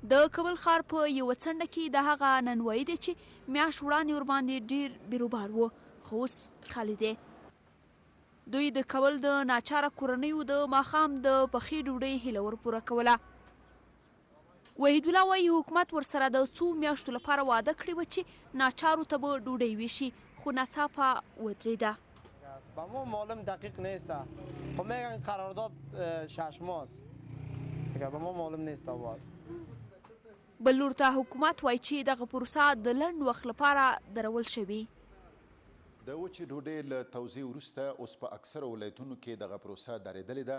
د کابل ښار په یوه څنډه کې د هغه نانوایي دی چې میاشت وړاندې ورباندې ډېر بیروبار و، خو اوس خالي دی. دوی د کابل د ناچاره کورنیو د ماښام د پخې ډوډۍ هیله ورپوره کوله. وحیدالله وایي حکومت ورسره د څو میاشتو لپاره وعده کړې وه چې ناچارو ته به ډوډۍ ویشي، خو ناڅاپه ودرېده. به ما معلوم دقیق نیست، خب میگن قرارداد 6 ماست، به ما معلوم نیست. بل لور ته حکومت وایي چې دغه پروسه د لنډ وخت لپاره درول شوې. د وچې ډوډۍ له توزیع وروسته اوس په اکثره ولایتونو کې دغه پروسه درېدلې ده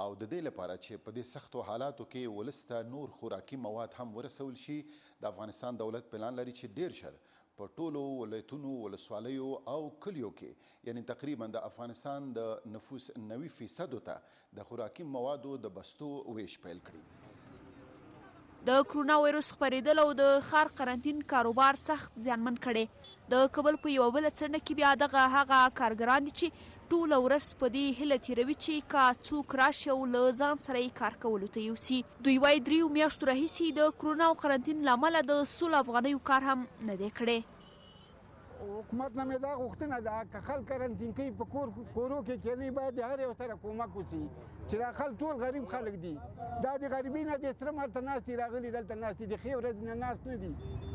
او د دې لپاره چې په دې سختو حالاتو کې ولس ته نور خوراکي مواد هم ورسول شي، د افغانستان دولت پلان لري چې ډیر ژر په ټولو ولایتونو، ولسوالیو او کلیو کې، یعنی تقریبا د افغانستان د نفوس 90% ته د خوراکي موادو د بستو ویش پیل کړي. د کرونا وایرس خپرېدل او د ښار قرنطین کاروبار سخت زیانمن کړی. د کابل په یوه بله څنډه کې بیا دغه هغه کارګران دي چې ټوله ورځ په دې هیله تېروي چې که څوک راشي او له ځان سره یې کار کولو ته یوسي. دوی وایي 3 میاشتو راهیسې د کرونا او قرنطین له امله د 100 افغانیو کار هم نه دی کړی. حکومت نه مې دا غوښتنه ده که خلک قرنطین کوي په کورو کې کینی باید د هر یو سره کومک وشي چې دا خلک ټول غریب خلک دي. دا د غریبۍ نه د سره مرته ناست دي، راغلي دلته ناست دي، د ښې ورځې نه ناست نه دي.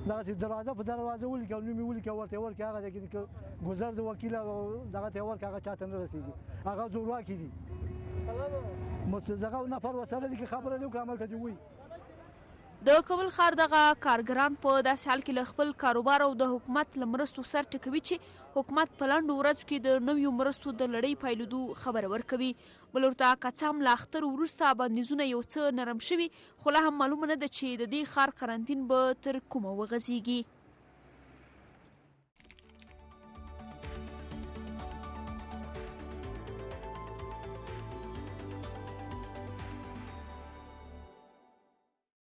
دغسې دروازه په دروازه ولیکه او نوم یې ولیکه ورته یې ورکړه، هغه ځای کې ګذر د وکیل دغه ته یې ورکړه، هغه چاته نه رسېږي، هغه زورواکي دي. دغه نفر ورسره دي که خبره دې وکړه هملته دې ووایي. د کابل ښار دغه کارګران په داسې حال کې له خپل کاروبار او د حکومت له مرستو سر ټکوي چې حکومت په لنډو ورځو کې د نویو مرستو د لړۍ پیلېدو خبره ورکوي. بل ورته که څه هم له اختر وروسته بندیزونه یو څه نرم شوي، خو لا هم معلومه نه ده چې د دې ښار قرنطین به تر کومه وغځېږي.